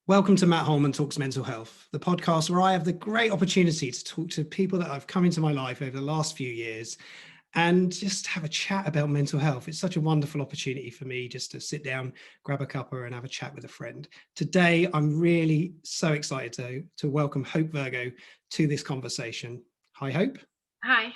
Welcome to Matt Holman Talks Mental Health, the podcast where I have the great opportunity to talk to people that have come into my life over the last few years and just have a chat about mental health. It's such a wonderful opportunity for me just to sit down, grab a cuppa and have a chat with a friend. Today, I'm really so excited to welcome Hope Virgo to this conversation. Hi, Hope. Hi.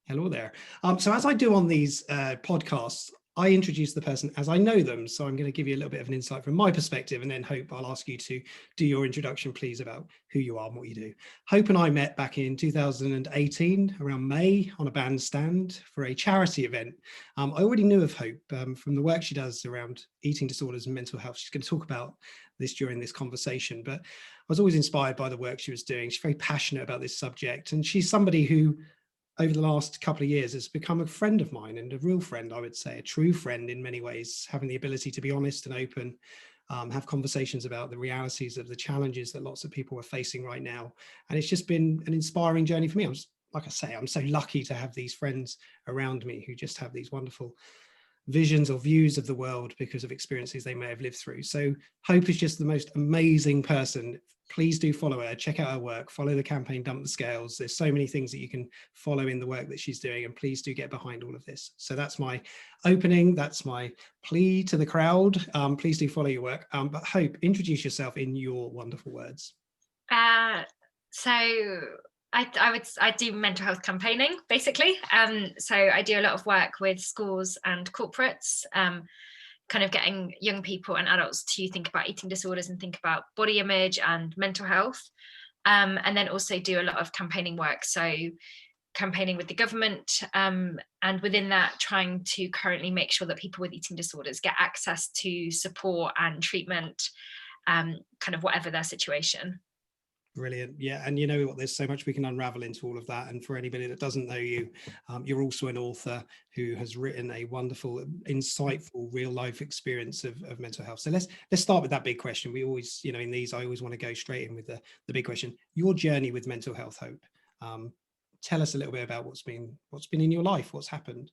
Hello there. So as I do on these podcasts, I introduce the person as I know them. So I'm going to give you a little bit of an insight from my perspective, and then Hope, I'll ask you to do your introduction, please, about who you are and what you do. Hope and I met back in 2018, around May, on a bandstand for a charity event. I already knew of Hope from the work she does around eating disorders and mental health. She's going to talk about this during this conversation, but I was always inspired by the work she was doing. She's very passionate about this subject, and she's somebody who over the last couple of years has become a friend of mine, and a real friend, I would say, a true friend in many ways, having the ability to be honest and open, have conversations about the realities of the challenges that lots of people are facing right now. And it's just been an inspiring journey for me. Like I say, I'm so lucky to have these friends around me who just have these wonderful visions or views of the world because of experiences they may have lived through. So Hope is just the most amazing person. Please do follow her, check out her work, follow the campaign Dump the Scales. There's so many things that you can follow in the work that she's doing, and please do get behind all of this. So that's my opening, that's my plea to the crowd. Please do follow your work. But Hope, introduce yourself in your wonderful words. So I do mental health campaigning, basically. So I do a lot of work with schools and corporates, kind of getting young people and adults to think about eating disorders and think about body image and mental health. And then also do a lot of campaigning work. So campaigning with the government, and within that, trying to currently make sure that people with eating disorders get access to support and treatment, kind of whatever their situation. Brilliant. Yeah. And you know what, there's so much we can unravel into all of that. And for anybody that doesn't know you, you're also an author who has written a wonderful, insightful, real life experience of mental health. So let's start with that big question. We always, in these, I always want to go straight in with the big question, your journey with mental health, Hope. Tell us a little bit about what's been in your life, what's happened.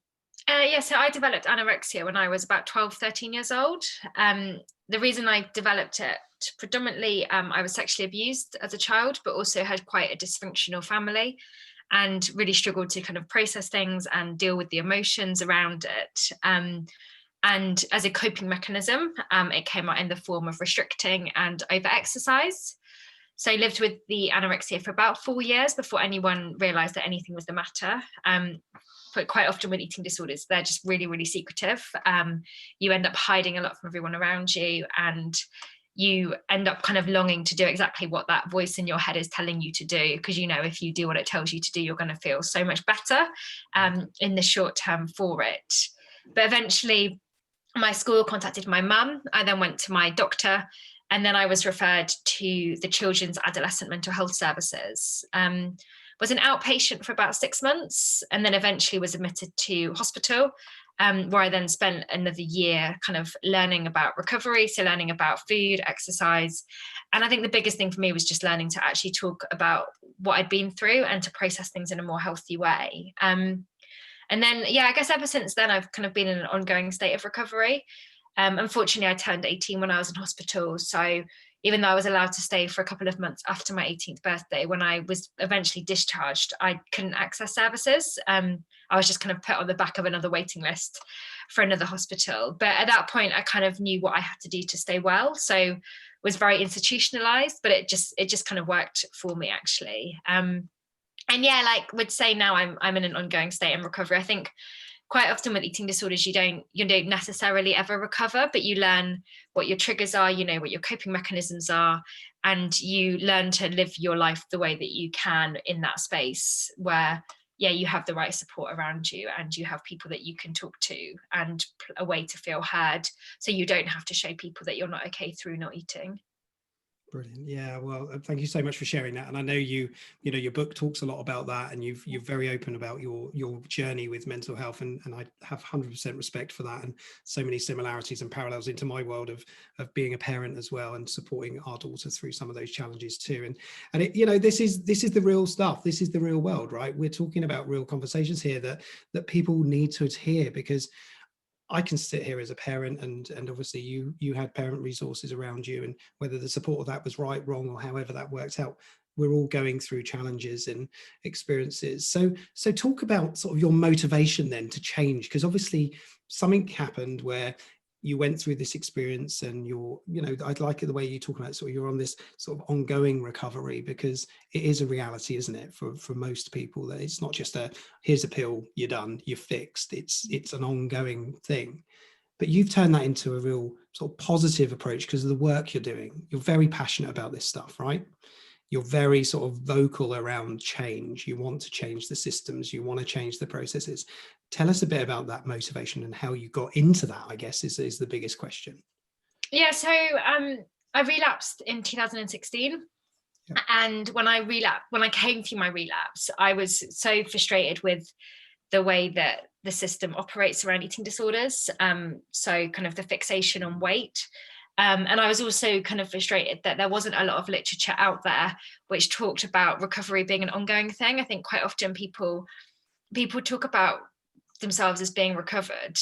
So I developed anorexia when I was about 12, 13 years old. The reason I developed it, predominantly, I was sexually abused as a child, but also had quite a dysfunctional family and really struggled to kind of process things and deal with the emotions around it. And as a coping mechanism, it came out in the form of restricting and over-exercise. So I lived with the anorexia for about 4 years before anyone realised that anything was the matter. But quite often with eating disorders, they're just really, really secretive. You end up hiding a lot from everyone around you, and you end up kind of longing to do exactly what that voice in your head is telling you to do, because if you do what it tells you to do, you're going to feel so much better in the short term for it. But eventually my school contacted my mum. I then went to my doctor, and then I was referred to the Children's Adolescent Mental Health Services. Was an outpatient for about 6 months, and then eventually was admitted to hospital, where I then spent another year kind of learning about recovery, so learning about food, exercise. And I think the biggest thing for me was just learning to actually talk about what I'd been through and to process things in a more healthy way. And then, I guess ever since then, I've kind of been in an ongoing state of recovery. Unfortunately, I turned 18 when I was in hospital, so even though I was allowed to stay for a couple of months after my 18th birthday, when I was eventually discharged, I couldn't access services. I was just kind of put on the back of another waiting list for another hospital. But at that point, I kind of knew what I had to do to stay well. So was very institutionalized, but it just kind of worked for me, actually. Would say now I'm in an ongoing state in recovery. I think quite often with eating disorders, you don't necessarily ever recover, but you learn what your triggers are, what your coping mechanisms are, and you learn to live your life the way that you can in that space where, you have the right support around you and you have people that you can talk to and a way to feel heard, so you don't have to show people that you're not okay through not eating. Brilliant. Yeah, well, thank you so much for sharing that. And I know your book talks a lot about that, and you're very open about your journey with mental health, and I have 100% respect for that, and so many similarities and parallels into my world of being a parent as well, and supporting our daughter through some of those challenges too. And it, this is the real stuff. This is the real world, right? We're talking about real conversations here that people need to hear, because I can sit here as a parent, and obviously you had parent resources around you, and whether the support of that was right, wrong, or however that worked out, we're all going through challenges and experiences. So talk about sort of your motivation then to change, because obviously something happened where you went through this experience, and I'd like it the way you talk about it, sort of you're on this sort of ongoing recovery, because it is a reality, isn't it, for most people, that it's not just here's a pill, you're done, you're fixed. It's an ongoing thing. But you've turned that into a real sort of positive approach because of the work you're doing. You're very passionate about this stuff, right? You're very sort of vocal around change. You want to change the systems, you want to change the processes. Tell us a bit about that motivation and how you got into that, I guess, is the biggest question. Yeah, so I relapsed in 2016. Yeah. And when I came through my relapse, I was so frustrated with the way that the system operates around eating disorders. So kind of the fixation on weight. And I was also kind of frustrated that there wasn't a lot of literature out there which talked about recovery being an ongoing thing. I think quite often people talk about themselves as being recovered,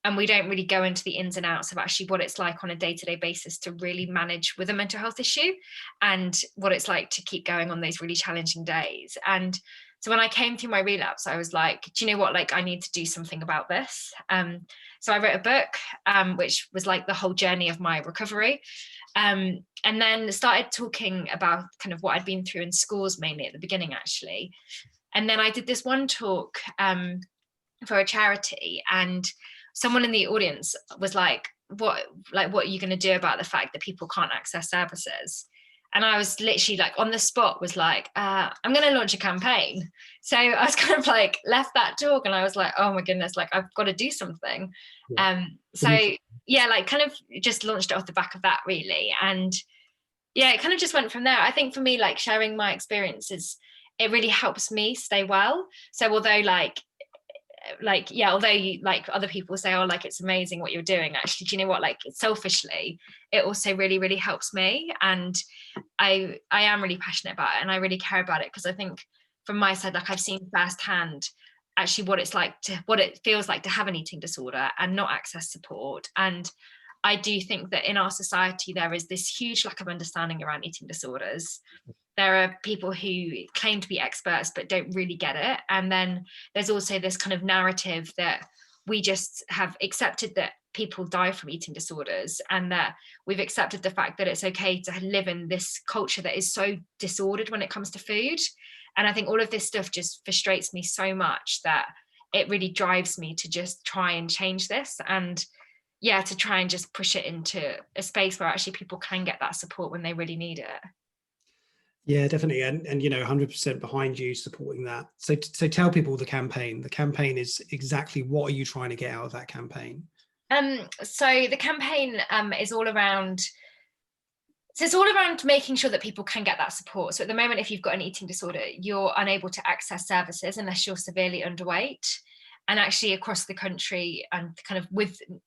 and we don't really go into the ins and outs of actually what it's like on a day-to-day basis to really manage with a mental health issue, and what it's like to keep going on those really challenging days. And so when I came through my relapse, I was like, do you know what, like I need to do something about this. So I wrote a book, which was like the whole journey of my recovery. And then started talking about kind of what I'd been through in schools, mainly at the beginning, actually. And then I did this one talk for a charity, and someone in the audience was like, what are you going to do about the fact that people can't access services? And I was literally like on the spot was like, I'm going to launch a campaign. So I was kind of like left that talk, and I was like, oh my goodness, like I've got to do something. Yeah. So yeah, like kind of just launched it off the back of that, really. And yeah, it kind of just went from there. I think for me, like sharing my experiences, it really helps me stay well. So although although you, like other people say, oh, like it's amazing what you're doing, actually, do you know what, like selfishly, it also really, really helps me. And I am really passionate about it, and I really care about it, because I think from my side, like I've seen firsthand actually what it feels like to have an eating disorder and not access support. And I do think that in our society, there is this huge lack of understanding around eating disorders. There are people who claim to be experts but don't really get it. And then there's also this kind of narrative that we just have accepted that people die from eating disorders, and that we've accepted the fact that it's okay to live in this culture that is so disordered when it comes to food. And I think all of this stuff just frustrates me so much that it really drives me to just try and change this, and yeah, to try and just push it into a space where actually people can get that support when they really need it. Yeah, definitely. And 100% behind you supporting that. So tell people the campaign. The campaign is exactly, what are you trying to get out of that campaign? So the campaign is all around, so it's all around making sure that people can get that support. So at the moment, if you've got an eating disorder, you're unable to access services unless you're severely underweight. And actually across the country, and kind of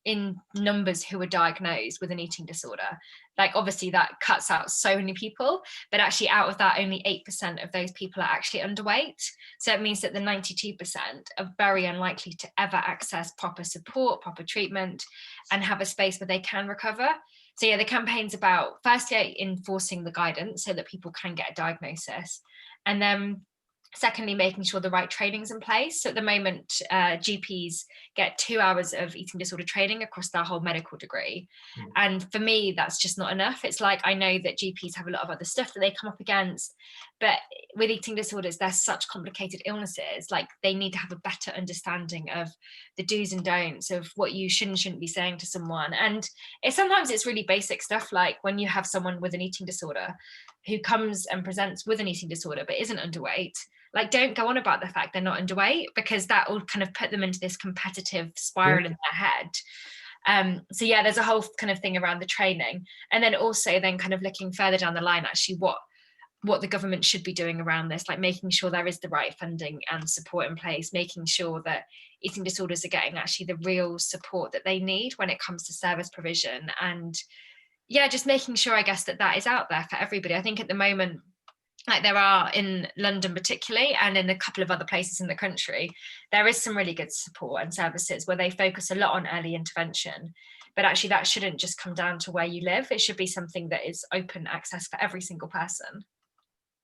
in numbers who are diagnosed with an eating disorder, like obviously that cuts out so many people, but actually out of that, only 8% of those people are actually underweight. So it means that the 92% are very unlikely to ever access proper support, proper treatment, and have a space where they can recover. So yeah, the campaign's about firstly enforcing the guidance so that people can get a diagnosis, and then secondly, making sure the right training's in place. So at the moment, GPs get 2 hours of eating disorder training across their whole medical degree. And for me, that's just not enough. It's like, I know that GPs have a lot of other stuff that they come up against, but with eating disorders, they're such complicated illnesses. Like they need to have a better understanding of the do's and don'ts of what you should and shouldn't be saying to someone. And sometimes it's really basic stuff, like when you have someone with an eating disorder who comes and presents with an eating disorder but isn't underweight, like don't go on about the fact they're not underweight, because that will kind of put them into this competitive spiral in their head. So yeah, there's a whole kind of thing around the training, and then also then kind of looking further down the line, actually what the government should be doing around this, like making sure there is the right funding and support in place, making sure that eating disorders are getting actually the real support that they need when it comes to service provision. And yeah, just making sure, I guess, that is out there for everybody. I think at the moment, like there are in London particularly, and in a couple of other places in the country, there is some really good support and services where they focus a lot on early intervention. But actually that shouldn't just come down to where you live. It should be something that is open access for every single person.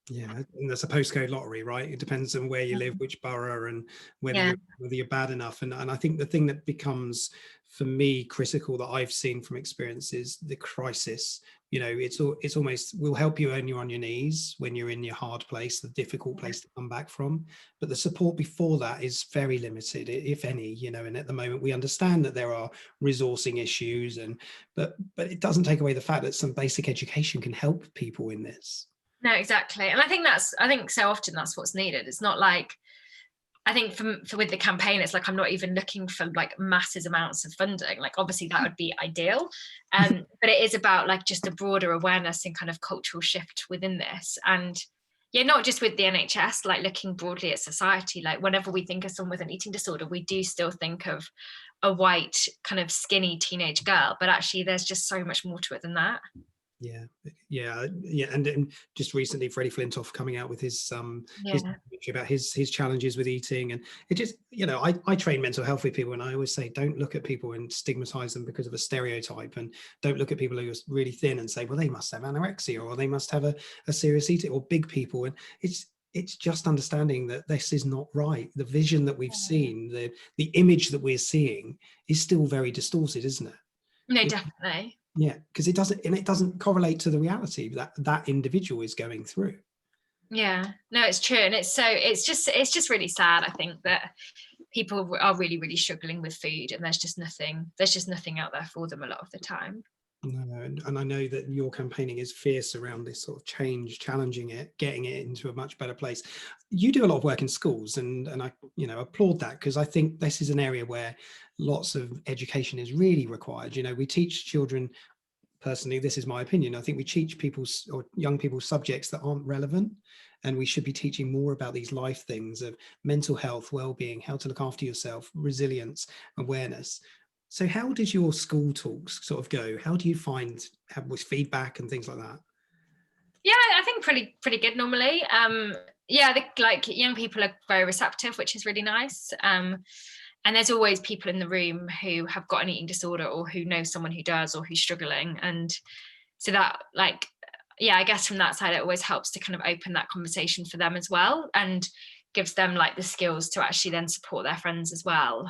Yeah, and that's a postcode lottery, right? It depends on where you live, which borough, and Yeah. whether you're bad enough. And I think the thing that becomes, for me, critical that I've seen from experience is the crisis. You know, it's almost, we'll help you when you're on your knees, when you're in your hard place, the difficult place to come back from. But the support before that is very limited, if any. You know, and at the moment we understand that there are resourcing issues, but it doesn't take away the fact that some basic education can help people in this. No, exactly. And I think so often that's what's needed. It's not like, I think for with the campaign, it's like I'm not even looking for like massive amounts of funding. Like obviously that would be ideal, but it is about like just a broader awareness and kind of cultural shift within this. And yeah, not just with the NHS, like looking broadly at society. Like whenever we think of someone with an eating disorder, we do still think of a white kind of skinny teenage girl, but actually there's just so much more to it than that. Yeah. And just recently Freddie Flintoff coming out with his Yeah. about his challenges with eating. And it just, you know, I train mental health with people, and I always say, don't look at people and stigmatize them because of a stereotype, and don't look at people who are really thin and say, well, they must have anorexia, or they must have a serious eating, or big people. And it's just understanding that this is not right. The vision that we've seen, the image that we're seeing is still very distorted, isn't it? No, definitely. Yeah, because it doesn't correlate to the reality that individual is going through. Yeah, no, it's true. And it's just really sad, I think, that people are really, really struggling with food, and there's just nothing out there for them a lot of the time. No, and I know that your campaigning is fierce around this sort of change, challenging it, getting it into a much better place. You do a lot of work in schools, and I, you know, applaud that, because I think this is an area where lots of education is really required. You know, we teach children, personally, this is my opinion, I think we teach people's or young people subjects that aren't relevant, and we should be teaching more about these life things of mental health, well-being, how to look after yourself, resilience, awareness. So how did your school talks sort of go? How do you have with feedback and things like that? Yeah, I think pretty good normally. Yeah, like young people are very receptive, which is really nice. And there's always people in the room who have got an eating disorder, or who know someone who does, or who's struggling. And so that, like, yeah, I guess from that side, it always helps to kind of open that conversation for them as well, and gives them like the skills to actually then support their friends as well.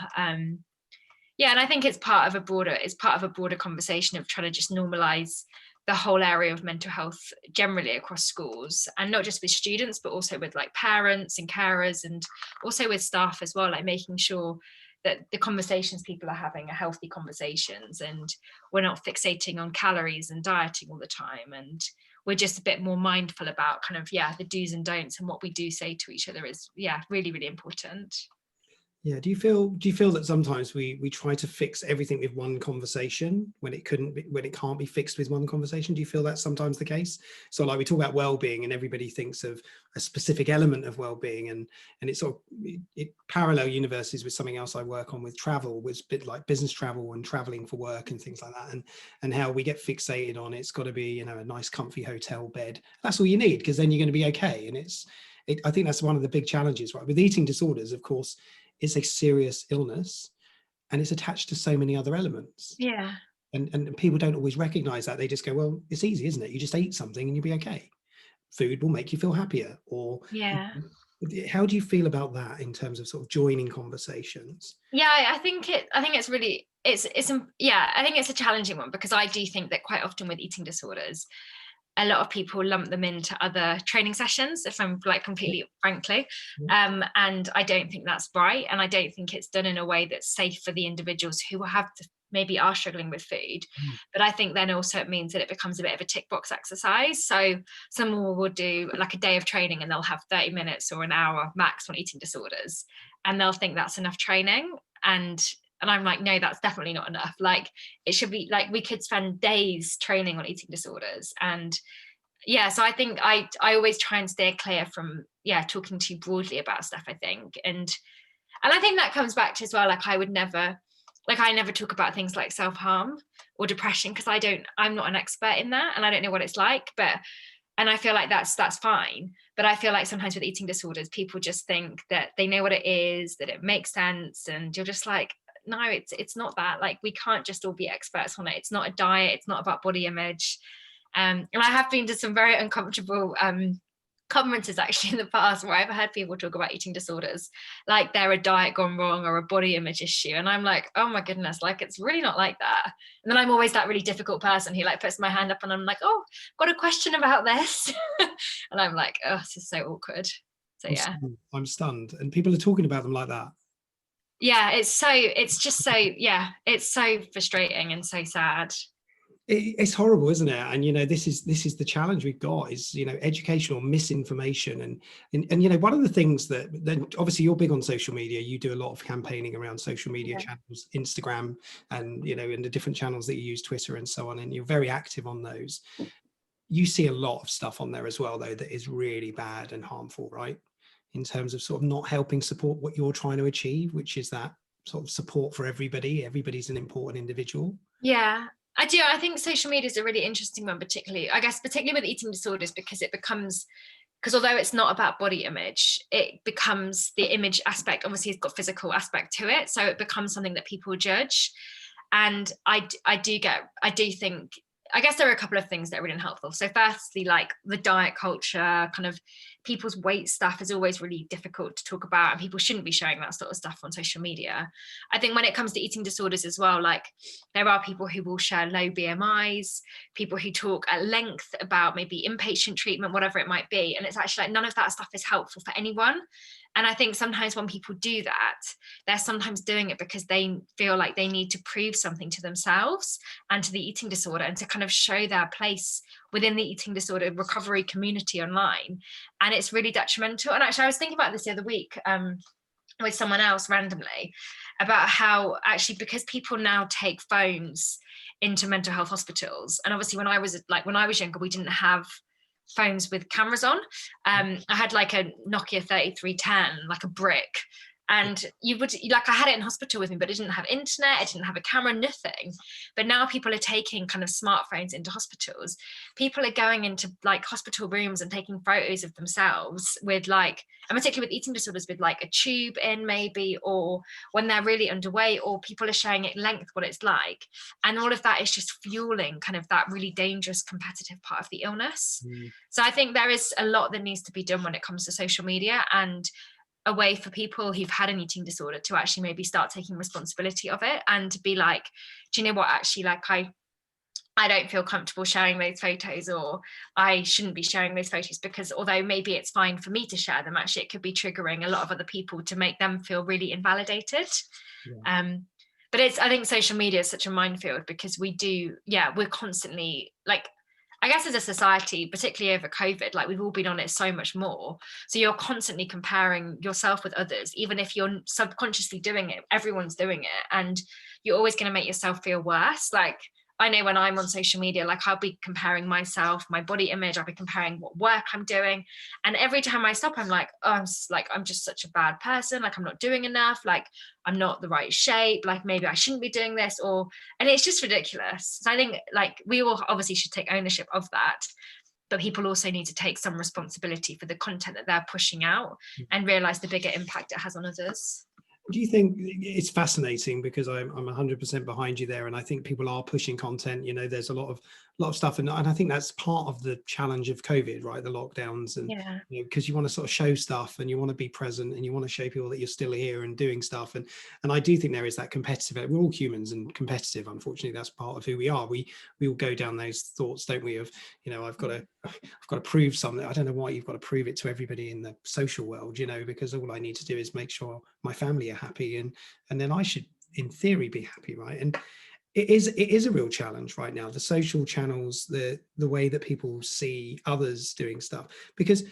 Yeah, and I think it's part of a broader conversation of trying to just normalize the whole area of mental health generally across schools, and not just with students, but also with like parents and carers, and also with staff as well, like making sure that the conversations people are having are healthy conversations, and we're not fixating on calories and dieting all the time, and we're just a bit more mindful about kind of, yeah, the do's and don'ts, and what we do say to each other is, yeah, really, really important. Yeah, do you feel that sometimes we try to fix everything with one conversation when it can't be fixed with one conversation? Do you feel that's sometimes the case? So like we talk about well-being, and everybody thinks of a specific element of well-being, and it's sort of it parallel universes with something else I work on with travel, with a bit like business travel and traveling for work and things like that, and how we get fixated on it's got to be, you know, a nice comfy hotel bed. That's all you need, because then you're going to be okay. And I think that's one of the big challenges, right? With eating disorders, of course, it's a serious illness, and it's attached to so many other elements. Yeah. And people don't always recognize that. They just go, well, it's easy, isn't it? You just eat something and you'll be okay. Food will make you feel happier. Or Yeah. how do you feel about that in terms of sort of joining conversations? Yeah, I think it's really, yeah, I think it's a challenging one, because I do think that quite often with eating disorders, a lot of people lump them into other training sessions, if I'm like completely frankly. And I don't think that's right. And I don't think it's done in a way that's safe for the individuals who maybe are struggling with food. But I think then also it means that it becomes a bit of a tick box exercise. So someone will do like a day of training, and they'll have 30 minutes or an hour max on eating disorders, and they'll think that's enough training. And I'm like, no, that's definitely not enough. Like, it should be like, we could spend days training on eating disorders. And yeah, so I think I always try and steer clear from, yeah, talking too broadly about stuff, I think. And I think that comes back to as well, like I never talk about things like self-harm or depression, because I'm not an expert in that, and I don't know what it's like. But And I feel like that's fine. But I feel like sometimes with eating disorders, people just think that they know what it is, that it makes sense. And you're just like, no, it's not that. Like, we can't just all be experts on it. It's not a diet. It's not about body image. And I have been to some very uncomfortable conferences actually in the past where I've heard people talk about eating disorders like they're a diet gone wrong or a body image issue, and I'm like, oh my goodness, like it's really not like that. And then I'm always that really difficult person who like puts my hand up and I'm like, oh, got a question about this. And I'm like, oh, this is so awkward. So yeah, I'm stunned, and people are talking about them like that. yeah, it's just so, yeah, it's so frustrating and so sad. It's horrible, isn't it? And this is the challenge we've got, is educational misinformation. And one of the things that then, obviously you're big on social media, you do a lot of campaigning around social media channels, Instagram, and and the different channels that you use, Twitter and so on, and you're very active on those. You see a lot of stuff on there as well, though, that is really bad and harmful, right? In terms of sort of not helping support what you're trying to achieve, which is that sort of support for everybody. Everybody's an important individual. Yeah, I do. I think social media is a really interesting one, particularly with eating disorders, because although it's not about body image, it becomes the image aspect. Obviously, it's got physical aspect to it, so it becomes something that people judge. And I do think, I guess there are a couple of things that are really unhelpful. So firstly, like the diet culture, kind of people's weight stuff is always really difficult to talk about, and people shouldn't be sharing that sort of stuff on social media. I think when it comes to eating disorders as well, like there are people who will share low BMIs, people who talk at length about maybe inpatient treatment, whatever it might be. And it's actually like none of that stuff is helpful for anyone. And I think sometimes when people do that, they're sometimes doing it because they feel like they need to prove something to themselves and to the eating disorder, and to kind of show their place within the eating disorder recovery community online. And it's really detrimental. And actually, I was thinking about this the other week with someone else randomly, about how actually, because people now take phones into mental health hospitals, and obviously when I was younger, we didn't have phones with cameras on. I had like a Nokia 3310, like a brick, and I had it in hospital with me, but it didn't have internet, it didn't have a camera, nothing. But now people are taking kind of smartphones into hospitals. People are going into like hospital rooms and taking photos of themselves with like, and particularly with eating disorders, with like a tube in maybe, or when they're really underweight, or people are showing at length what it's like. And all of that is just fueling kind of that really dangerous competitive part of the illness. So I think there is a lot that needs to be done when it comes to social media, and a way for people who've had an eating disorder to actually maybe start taking responsibility of it, and to be like, do you know what, actually, like I don't feel comfortable sharing those photos, or I shouldn't be sharing those photos, because although maybe it's fine for me to share them, actually it could be triggering a lot of other people to make them feel really invalidated. But I think social media is such a minefield, because we're constantly, like, I guess as a society, particularly over COVID, like we've all been on it so much more. So you're constantly comparing yourself with others, even if you're subconsciously doing it, everyone's doing it. And you're always going to make yourself feel worse. Like, I know when I'm on social media, like I'll be comparing myself, my body image, I'll be comparing what work I'm doing. And every time I stop, I'm like, oh, I'm just such a bad person. Like, I'm not doing enough. Like, I'm not the right shape. Like, maybe I shouldn't be doing this, and it's just ridiculous. So I think like we all obviously should take ownership of that, but people also need to take some responsibility for the content that they're pushing out, and realize the bigger impact it has on others. Do you think it's fascinating, because I'm 100% behind you there, and I think people are pushing content. There's a lot of stuff, and I think that's part of the challenge of COVID, right? The lockdowns, and because you want to sort of show stuff, and you want to be present, and you want to show people that you're still here and doing stuff, and I do think there is that competitive. We're all humans and competitive. Unfortunately, that's part of who we are. We all go down those thoughts, don't we? Of I've got to prove something. I don't know why you've got to prove it to everybody in the social world, because all I need to do is make sure my family are happy, and then I should in theory be happy, right? And it is a real challenge right now, the social channels, the way that people see others doing stuff, because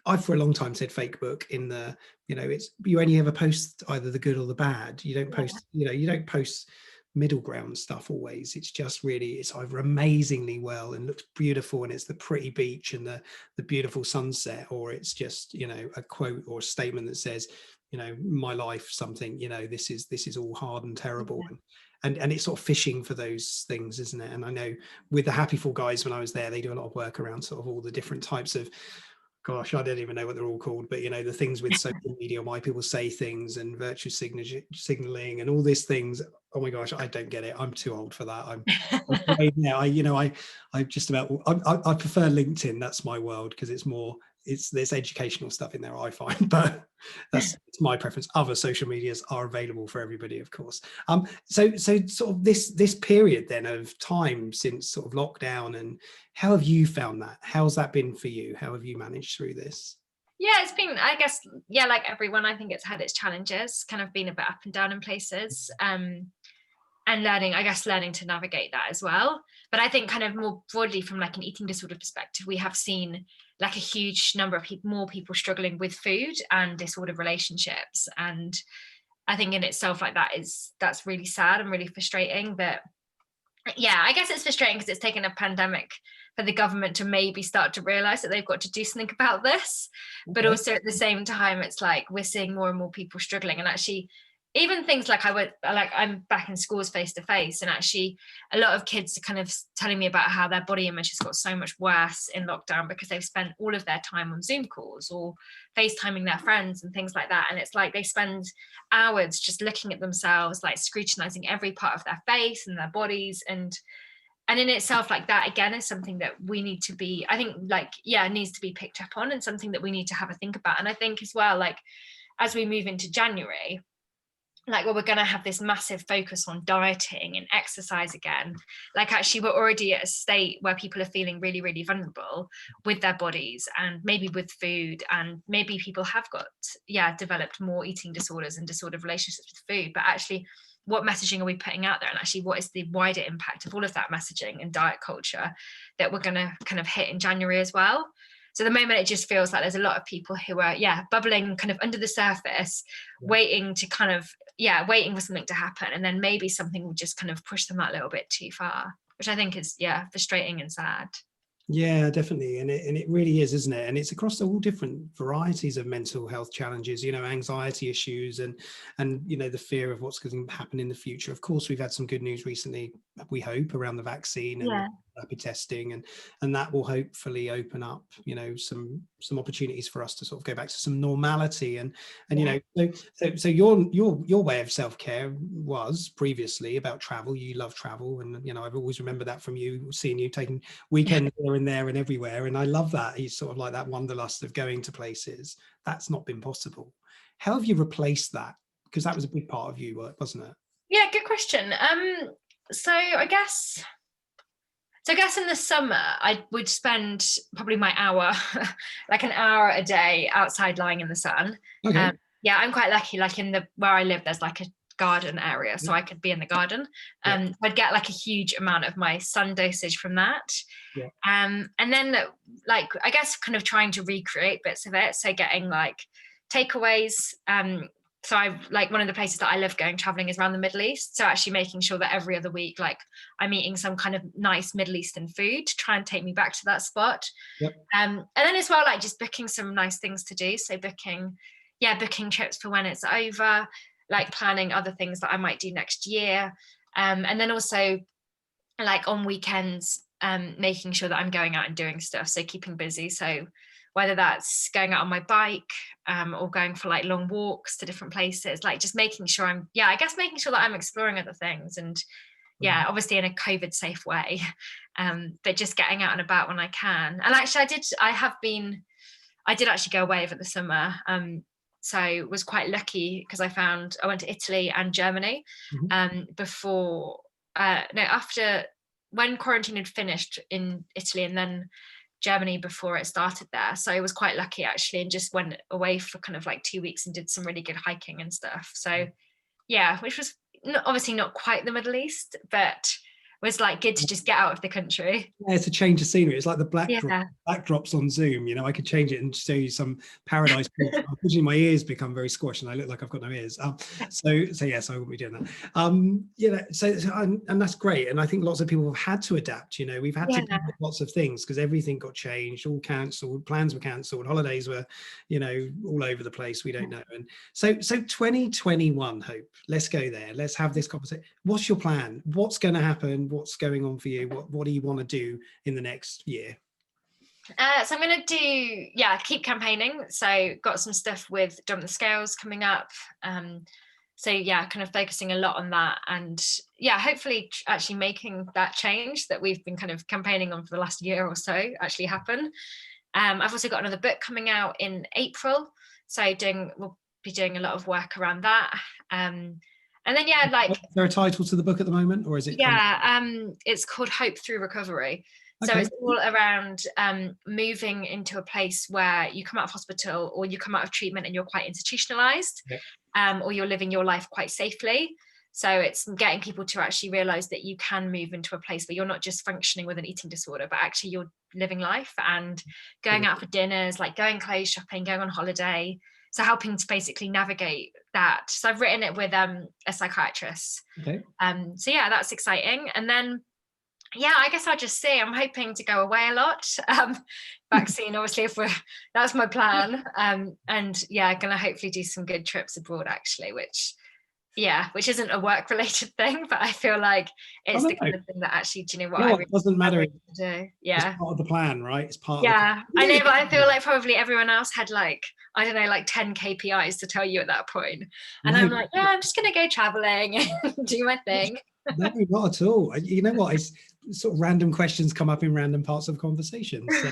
I've for a long time said fake book in the it's, you only ever post either the good or the bad. You don't post you don't post middle ground stuff always. It's just really, it's either amazingly well and looks beautiful, and it's the pretty beach and the beautiful sunset, or it's just a quote or a statement that says my life something, this is all hard and terrible. and it's sort of fishing for those things, isn't it? And I know with the Happy Full guys, when I was there, they do a lot of work around sort of all the different types of, gosh, I don't even know what they're all called, but the things with social media, why people say things, and virtue signaling and all these things. Oh my gosh, I don't get it. I'm too old for that. I'm now. I just about I prefer LinkedIn. That's my world, because it's more, there's educational stuff in there, I find, but it's my preference. Other social medias are available for everybody, of course. So sort of this period then of time since sort of lockdown, and how have you found that? How's that been for you? How have you managed through this? Yeah, it's been, I guess, yeah, like everyone, I think it's had its challenges, kind of been a bit up and down in places. And learning to navigate that as well. But I think kind of more broadly from like an eating disorder perspective, we have seen like a huge number of more people struggling with food and disordered relationships. And I think in itself, like that's really sad and really frustrating. But yeah, I guess it's frustrating because it's taken a pandemic for the government to maybe start to realize that they've got to do something about this. But also at the same time, it's like we're seeing more and more people struggling. And actually, even things like I'm back in schools face to face, and actually a lot of kids are kind of telling me about how their body image has got so much worse in lockdown because they've spent all of their time on Zoom calls or FaceTiming their friends and things like that. And it's like they spend hours just looking at themselves, like scrutinizing every part of their face and their bodies. And in itself, like that again is something that we need to be, I think, like, yeah, it needs to be picked up on, and something that we need to have a think about. And I think as well, like as we move into January, like, well, we're going to have this massive focus on dieting and exercise again. Like, actually, we're already at a state where people are feeling really, really vulnerable with their bodies and maybe with food. And maybe people have got, developed more eating disorders and disordered relationships with food. But actually, what messaging are we putting out there? And actually, what is the wider impact of all of that messaging and diet culture that we're going to kind of hit in January as well? So at the moment, it just feels like there's a lot of people who are, bubbling kind of under the surface, waiting to kind of, waiting for something to happen. And then maybe something will just kind of push them that little bit too far, which I think is, frustrating and sad. Yeah, definitely. And it really is, isn't it? And it's across all different varieties of mental health challenges, anxiety issues and the fear of what's going to happen in the future. Of course, we've had some good news recently, we hope, around the vaccine and rapid testing, and that will hopefully open up, some opportunities for us to sort of go back to some normality. And so your way of self-care was previously about travel. You love travel, and I've always remembered that from you, seeing you taking weekends here and there and everywhere, and I love that. He's sort of like that wanderlust of going to places. That's not been possible. How have you replaced that? Because that was a big part of you, wasn't it? Yeah, good question. So I guess in the summer, I would spend probably my hour, like an hour a day outside lying in the sun. Okay. I'm quite lucky, like where I live, there's like a garden area, so I could be in the garden. I'd get like a huge amount of my sun dosage from that. And then like, I guess kind of trying to recreate bits of it. So getting like takeaways. So I've like, one of the places that I love going traveling is around the Middle East. So actually making sure that every other week, like I'm eating some kind of nice Middle Eastern food to try and take me back to that spot. And then as well, like just booking some nice things to do. So booking trips for when it's over, like planning other things that I might do next year. And then also like on weekends, making sure that I'm going out and doing stuff. So keeping busy. So whether that's going out on my bike, or going for like long walks to different places, like just making sure making sure that I'm exploring other things, and obviously in a COVID safe way, but just getting out and about when I can. And actually I did actually go away over the summer, so was quite lucky because I went to Italy and Germany after when quarantine had finished in Italy, and then Germany before it started there. So I was quite lucky actually, and just went away for kind of like 2 weeks and did some really good hiking and stuff. So which was obviously not quite the Middle East, but was like good to just get out of the country. Yeah, it's a change of scenery. It's like the Yeah. backdrops on Zoom. You know, I could change it and show you some paradise. Unfortunately, my ears become very squashed, and I look like I've got no ears. So yes, I won't be doing that. You know, and that's great. And I think lots of people have had to adapt. You know, we've had to give up lots of things because everything got changed, all cancelled, plans were cancelled, holidays were, you know, all over the place. We don't know. And so 2021, Hope. Let's go there. Let's have this conversation. What's your plan? What's going to happen? What's going on for you? What do you want to do in the next year? So I'm going to keep campaigning. So got some stuff with Dump the Scales coming up. So kind of focusing a lot on that, and hopefully actually making that change that we've been kind of campaigning on for the last year or so actually happen. I've also got another book coming out in April, so we'll be doing a lot of work around that. And then is there a title to the book at the moment, or is it it's called Hope Through Recovery. Okay. So it's all around moving into a place where you come out of hospital or you come out of treatment and you're quite institutionalized, or you're living your life quite safely. So it's getting people to actually realize that you can move into a place where you're not just functioning with an eating disorder, but actually you're living life and going out for dinners, like going clothes shopping, going on holiday. So helping to basically navigate that. So I've written it with a psychiatrist. Okay. So that's exciting. And then I guess I'll just see. I'm hoping to go away a lot. Vaccine, obviously, that's my plan. And gonna hopefully do some good trips abroad, actually, which isn't a work related thing, but I feel like it's the kind of thing that actually, do you know what? No, it doesn't matter. To do. It's part of the plan, right? It's part of I know, but I feel like probably everyone else had like 10 KPIs to tell you at that point. And I'm like, I'm just gonna go traveling and do my thing. No, not at all. You know what? It's sort of random questions come up in random parts of conversations. So,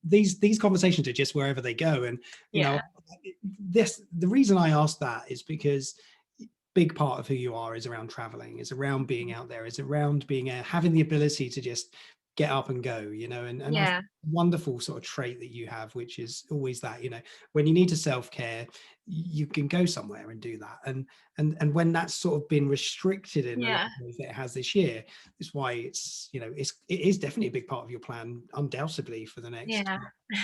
these conversations are just wherever they go. And you know, the reason I asked that is because big part of who you are is around traveling, is around being out there, is around being having the ability to just get up and go, you know, and that's a wonderful sort of trait that you have, which is always that, you know, when you need to self-care, you can go somewhere and do that. And when that's sort of been restricted in the ways that it has this year, it's why it's, you know, it is definitely a big part of your plan, undoubtedly, for the next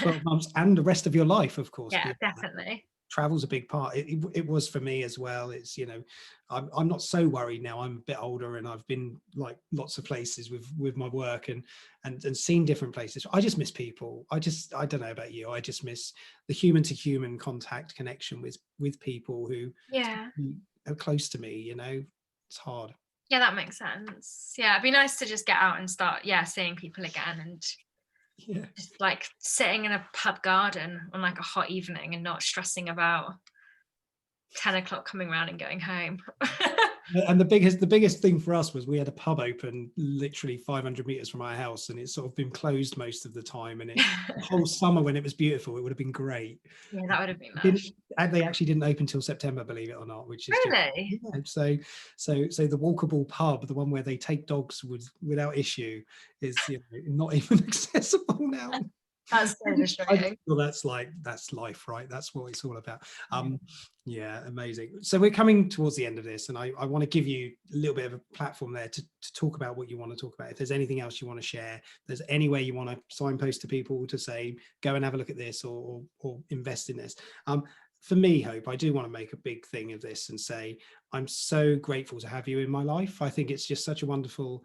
12 months and the rest of your life, of course. Definitely. Travel's a big part. It was for me as well. It's, you know, I'm not so worried now. I'm a bit older and I've been like lots of places with my work and seen different places. I just miss people. I don't know about you. I just miss the human to human contact connection with people who are close to me, you know. It's hard. Yeah, that makes sense. Yeah, it'd be nice to just get out and start seeing people again and just like sitting in a pub garden on like a hot evening and not stressing about 10 o'clock coming around and going home. And the biggest thing for us was we had a pub open literally 500 meters from our house, and it's sort of been closed most of the time. And the whole summer when it was beautiful, it would have been great. Yeah, that would have been nice. They actually didn't open till September, believe it or not, which is really so the walkable pub, the one where they take dogs without issue, is, you know, not even accessible now. That's so frustrating. Well, that's life, right? That's what it's all about. Amazing. So we're coming towards the end of this, and I want to give you a little bit of a platform there to talk about what you want to talk about. If there's anything else you want to share, if there's any way you want to signpost to people to say, go and have a look at this or invest in this. For me, Hope, I do want to make a big thing of this and say, I'm so grateful to have you in my life. I think it's just such a wonderful,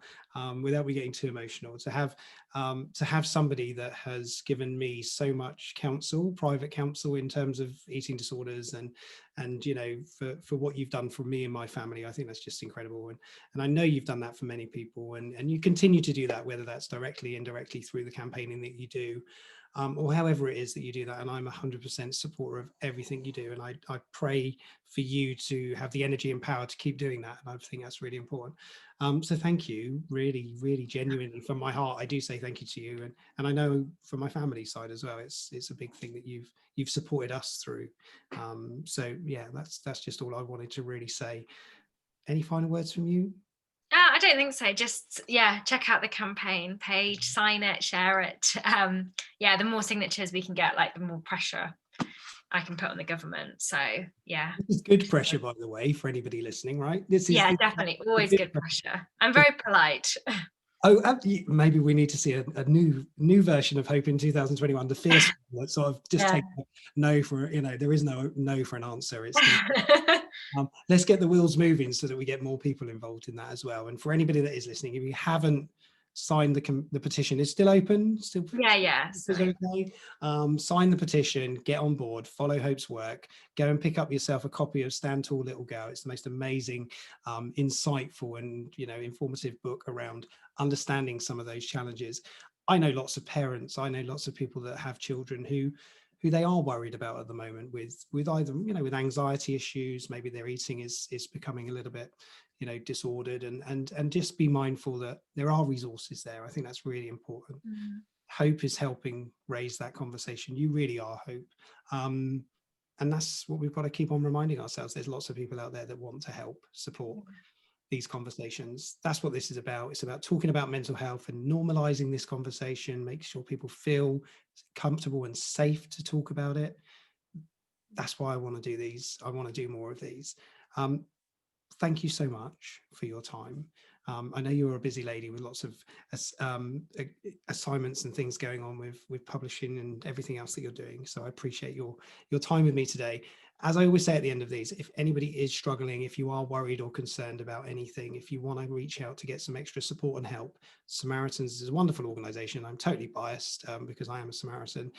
without me getting too emotional, to have somebody that has given me so much counsel, private counsel, in terms of eating disorders and you know, for what you've done for me and my family. I think that's just incredible. And I know you've done that for many people, and you continue to do that, whether that's directly, indirectly through the campaigning that you do. Or however it is that you do that. And I'm 100% supporter of everything you do. And I pray for you to have the energy and power to keep doing that. And I think that's really important. So thank you, really, really genuinely from my heart. I do say thank you to you. And I know from my family side as well, it's a big thing that you've supported us through. So yeah, that's just all I wanted to really say. Any final words from you? I don't think so. Just check out the campaign page, sign it, share it. The more signatures we can get, like the more pressure I can put on the government. So yeah. This is good pressure, by the way, for anybody listening, right? This is Yeah, definitely. Always good pressure. I'm very polite. Oh, maybe we need to see a new version of Hope in 2021, the fierce one that sort of just Yeah. take no for, there is no for an answer. It's gonna, let's get the wheels moving so that we get more people involved in that as well. And for anybody that is listening, if you haven't signed the petition, is still open, still Yeah. is okay. Sign the petition, get on board, follow Hope's work, go and pick up yourself a copy of Stand Tall Little Girl. It's the most amazing, insightful and informative book around understanding some of those challenges. I know lots of parents, I know lots of people that have children who they are worried about at the moment with either with anxiety issues. Maybe their eating is becoming a little bit disordered, and just be mindful that there are resources there. I think that's really important. Hope is helping raise that conversation. You really are, Hope. And that's what we've got to keep on reminding ourselves. There's lots of people out there that want to help support these conversations. That's what this is about. It's about talking about mental health and normalizing this conversation, make sure people feel comfortable and safe to talk about it. That's why I want to do these. I want to do more of these. Thank you so much for your time. I know you're a busy lady with lots of assignments and things going on with publishing and everything else that you're doing. So I appreciate your time with me today. As I always say at the end of these, if anybody is struggling, if you are worried or concerned about anything, if you want to reach out to get some extra support and help, Samaritans is a wonderful organization. I'm totally biased because I am a Samaritan.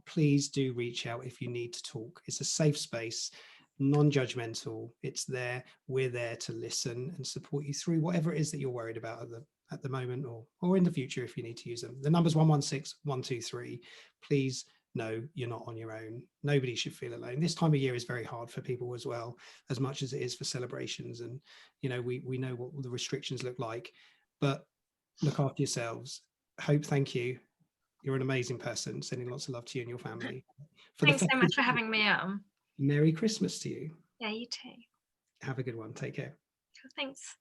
Please do reach out if you need to talk. It's a safe space, non-judgmental. It's there. We're there to listen and support you through whatever it is that you're worried about at the moment or in the future if you need to use them. The number's 116-123. Please know you're not on your own. Nobody should feel alone. This time of year is very hard for people as well, as much as it is for celebrations. And we know what the restrictions look like, but look after yourselves. Hope, thank you. You're an amazing person. Sending lots of love to you and your family. Thanks so much for having me on. Merry Christmas to you. Yeah, you too. Have a good one. Take care. Thanks.